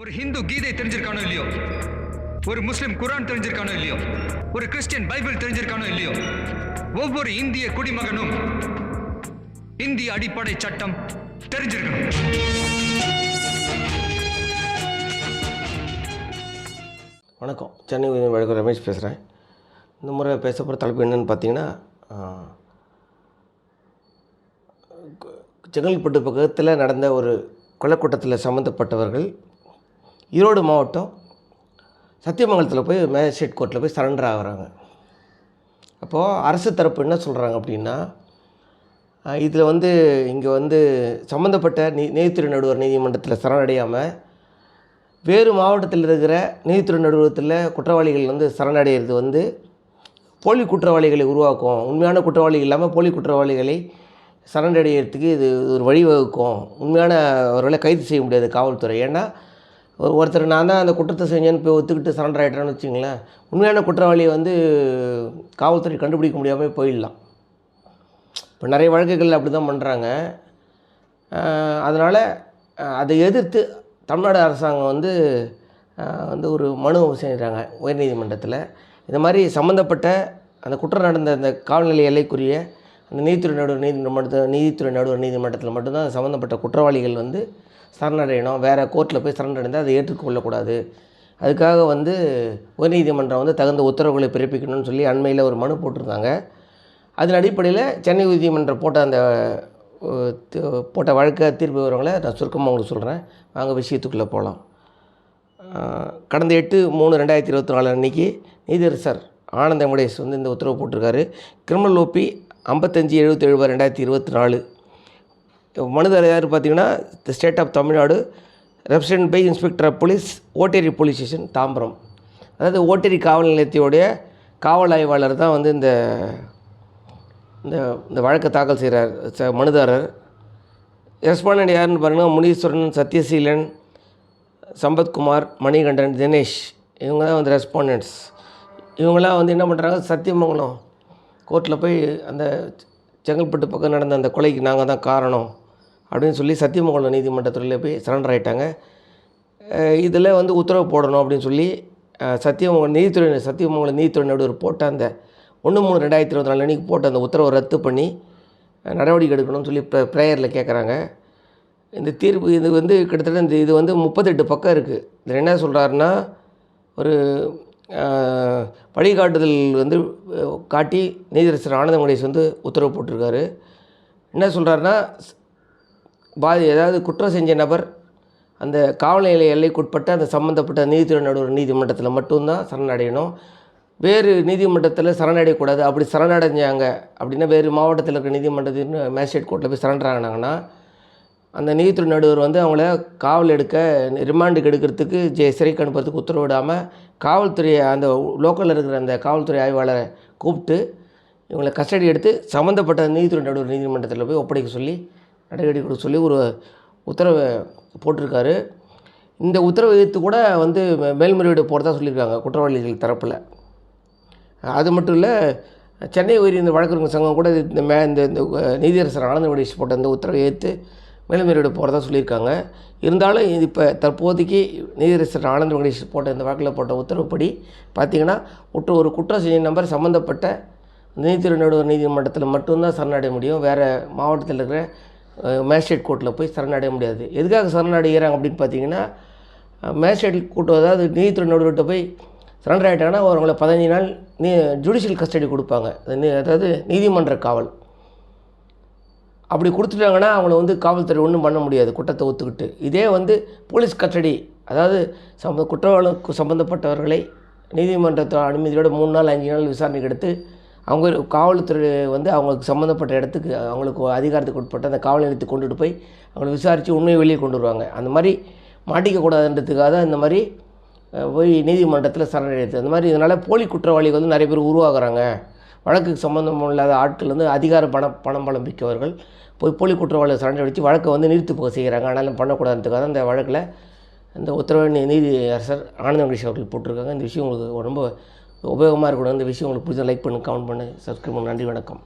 ஒரு ஹிந்து கீதை தெரிஞ்சிருக்கானோ இல்லையோ, ஒரு முஸ்லிம் குரான் தெரிஞ்சிருக்கானோ இல்லையோ, ஒரு கிறிஸ்டியன் பைபிள் தெரிஞ்சிருக்கானோ இல்லையோ, ஒவ்வொரு இந்திய குடிமகனும் இந்திய அடிப்படை சட்டம் தெரிஞ்சிருக்கணும். வணக்கம், சென்னை வழக்கு ரமேஷ் பேசுகிறேன். இந்த முறை பேச போகிற தலைப்பு என்னென்னு பார்த்தீங்கன்னா, செங்கல்பட்டு பக்கத்தில் நடந்த ஒரு கொலைக்கூட்டத்தில் சம்மந்தப்பட்டவர்கள் ஈரோடு மாவட்டம் சத்தியமங்கலத்தில் போய் மேஜிஸ்ட்ரேட் கோர்ட்டில் போய் சரண்டர் ஆகிறாங்க. அப்போது அரசு தரப்பு என்ன சொல்கிறாங்க அப்படின்னா, இதில் இங்கே சம்மந்தப்பட்ட நீதித்துறை நடுவர் நீதிமன்றத்தில் சரணடையாமல் வேறு மாவட்டத்தில் இருக்கிற நீதித்துறை நடுவரத்தில் குற்றவாளிகள் சரணடைகிறது போலி குற்றவாளிகளை உருவாக்கும். உண்மையான குற்றவாளிகள் இல்லாமல் போலி குற்றவாளிகளை சரணடைகிறதுக்கு இது ஒரு வழிவகுக்கும். உண்மையான அவர்களை கைது செய்ய முடியாது காவல்துறை. ஏன்னா ஒருத்தர் நான் தான் அந்த குற்றத்தை செஞ்சேன்னு போய் ஒத்துக்கிட்டு சரண்டர் ஆகிட்டேன்னு வச்சுங்களேன், உண்மையான குற்றவாளியை காவல்துறை கண்டுபிடிக்க முடியாமல் போயிடலாம். இப்போ நிறைய வழக்குகள் அப்படி தான் பண்ணுறாங்க. அதனால் அதை எதிர்த்து தமிழ்நாடு அரசாங்கம் ஒரு மனு செய்கிறாங்க உயர்நீதிமன்றத்தில். இந்த மாதிரி சம்மந்தப்பட்ட அந்த குற்றம் நடந்த அந்த காவல்நிலைய எல்லைக்குரிய அந்த நீதித்துறை நடுவர் நீதிமன்றத்தில் மட்டும்தான் சம்மந்தப்பட்ட குற்றவாளிகள் சரணடையணும். வேறு கோர்ட்டில் போய் சரணடைந்தால் அதை ஏற்றுக்கொள்ளக்கூடாது. அதுக்காக உயர்நீதிமன்றம் தகுந்த உத்தரவுகளை பிறப்பிக்கணும்னு சொல்லி அண்மையில் ஒரு மனு போட்டிருந்தாங்க. அதன் அடிப்படையில் சென்னை உயர்நீதிமன்றம் போட்ட வழக்க தீர்ப்பு விவரங்களை நான் சுருக்கமாக உங்களுக்கு சொல்கிறேன். வாங்க விஷயத்துக்குள்ளே போகலாம். கடந்த 8/3/2024 அன்றைக்கி நீதியரசர் ஆனந்த வெங்கடேஷ் இந்த உத்தரவு போட்டிருக்காரு. Criminal OP 55/77/2024. மனுதாரர் யார் பார்த்தீங்கன்னா, the state of Tamil Nadu, represented by inspector of police, Otteri police station, Tambaram. அதாவது ஓட்டேரி காவல் நிலையத்தையோடைய காவல் ஆய்வாளர் தான் இந்த இந்த வழக்கை தாக்கல் செய்கிறார் மனுதாரர். ரெஸ்பாண்டன்ட் யாருன்னு பாருங்கன்னா, முனீஸ்வரன், சத்யசீலன், சம்பத்குமார், மணிகண்டன், தினேஷ், இவங்க தான் ரெஸ்பாண்டன்ட்ஸ். இவங்களாம் என்ன பண்ணுறாங்க, சத்தியமங்கலம் கோர்ட்டில் போய் அந்த செங்கல்பட்டு பக்கம் நடந்த அந்த கொலைக்கு நாங்கள் தான் காரணம் அப்படின்னு சொல்லி சத்தியமங்கலம் நீதிமன்றத்தில் போய் சரண்டர் ஆகிட்டாங்க. இதில் உத்தரவு போடணும் அப்படின்னு சொல்லி சத்தியமங்கலம் நீதித்துறை நடுவர் போட்ட அந்த 1/3/2024 அன்றைக்கி போட்ட அந்த உத்தரவை ரத்து பண்ணி நடவடிக்கை எடுக்கணும்னு சொல்லி ப்ரேயரில் கேட்குறாங்க. இந்த தீர்ப்பு இது கிட்டத்தட்ட இது 38 பக்கம் இருக்குது. இதில் என்ன சொல்கிறாருன்னா, ஒரு வழிகாட்டுதல் காட்டி நீதியரசர் ஆனந்த வெங்கடேஷ் உத்தரவு போட்டிருக்காரு. என்ன சொல்கிறாருன்னா, அதாவது குற்றம் செஞ்ச நபர் அந்த காவல் நிலைய எல்லைக்குட்பட்ட அந்த சம்மந்தப்பட்ட நீதித்துறை நடுவர் நீதிமன்றத்தில் மட்டும்தான் சரணடையணும். வேறு நீதிமன்றத்தில் சரணடையக்கூடாது. அப்படி சரணடைஞ்சாங்க அப்படின்னா, வேறு மாவட்டத்தில் இருக்கிற நீதிமன்றத்தின் மேஜிஸ்ட்ரேட் கோர்ட்டில் போய் சரண்டர் ஆகினாங்கன்னா, அந்த நீதித்துறை நடுவர் அவங்கள காவல் எடுக்க ரிமாண்டுக்கு எடுக்கிறதுக்கு சிறைக்கு அனுப்புறதுக்கு உத்தரவிடாமல் காவல்துறை அந்த லோக்கலில் இருக்கிற அந்த காவல்துறை ஆய்வாளரை கூப்பிட்டு இவங்களை கஸ்டடி எடுத்து சம்மந்தப்பட்ட நீதித்துறை நடுவர் நீதிமன்றத்தில் போய் ஒப்படைக்க சொல்லி நடவடிக்கை கொடுக்க சொல்லி ஒரு உத்தரவை போட்டிருக்காரு. இந்த உத்தரவை எதிர்த்து கூட மேல்முறையீடு போகிறதா சொல்லியிருக்காங்க குற்றவாளிகள் தரப்பில். அது மட்டும் இல்லை, சென்னை உயர்நீதிமன்ற வழக்கறிஞர் சங்கம் கூட இந்த நீதியரசர் ஆனந்த வெங்கடேஷ் போட்ட இந்த உத்தரவை எதிர்த்து மேல்முறையீடு போகிறதா சொல்லியிருக்காங்க. இருந்தாலும் இப்போ தற்போதைக்கு நீதியரசர் ஆனந்த வெங்கடேஷ் போட்ட இந்த வழக்கில் போட்ட உத்தரவுப்படி பார்த்திங்கன்னா, ஒரு குற்றம் செஞ்ச நபர் சம்மந்தப்பட்ட நீதித்துறை நடுவர் நீதிமன்றத்தில் மட்டும்தான் சரணடைய முடியும். வேறு மாவட்டத்தில் இருக்கிற மேஜிஸ்ட்ரேட் கோர்ட்டில் போய் சரணடைய முடியாது. எதுக்காக சரணடைகிறாங்க அப்படின்னு பார்த்தீங்கன்னா, மேஜிஸ்ட்ரேட் கோர்ட் அதாவது நீதித்துறை நடுவர்கிட்ட போய் சரண்டர் ஆகிட்டாங்கன்னா அவங்களை 15 நாள் ஜுடிஷியல் கஸ்டடி கொடுப்பாங்க. அதாவது நீதிமன்ற காவல். அப்படி கொடுத்துட்டாங்கன்னா அவங்கள காவல்துறை ஒன்றும் பண்ண முடியாது குற்றத்தை ஒத்துக்கிட்டு. இதே போலீஸ் கஸ்டடி, அதாவது குற்றவாளிக்கு சம்மந்தப்பட்டவர்களை நீதிமன்றத்தை அனுமதியோட 3 நாள் 5 நாள் விசாரணைக்கு எடுத்து அவங்க காவல்துறை அவங்களுக்கு சம்மந்தப்பட்ட இடத்துக்கு அவங்களுக்கு அதிகாரத்துக்கு உட்பட்ட அந்த காவல் நிலையத்துக்கு கொண்டுட்டு போய் அவங்களை விசாரித்து உண்மையை வெளியே கொண்டு வருவாங்க. அந்த மாதிரி மாட்டிக்கக்கூடாதுன்றதுக்காக தான் இந்த மாதிரி போய் நீதிமன்றத்தில் சரணடைகிறது. அந்த மாதிரி இதனால் போலி குற்றவாளிகள் நிறைய பேர் உருவாகிறாங்க. வழக்குக்கு சம்மந்தம் இல்லாத ஆட்கள் அதிகார பணம் மிக்கவர்கள் போய் போலி குற்றவாளியை சரணடைச்சு வழக்கை நிறுத்தி போக செய்கிறாங்க. ஆனாலும் பண்ணக்கூடாதுன்றதுக்காக அந்த வழக்கில் இந்த உத்தரவை நீதியரசர் ஆனந்த வெங்கடேஷ் அவர்கள் போட்டிருக்காங்க. இந்த விஷயம் உங்களுக்கு ரொம்ப உபயோகமாக இருக்கணும். இந்த விஷயம் உங்களுக்கு பிடிச்ச லைக் பண்ணு, கமெண்ட் பண்ணு, சப்ஸ்கிரைப் பண்ணு. நன்றி, வணக்கம்.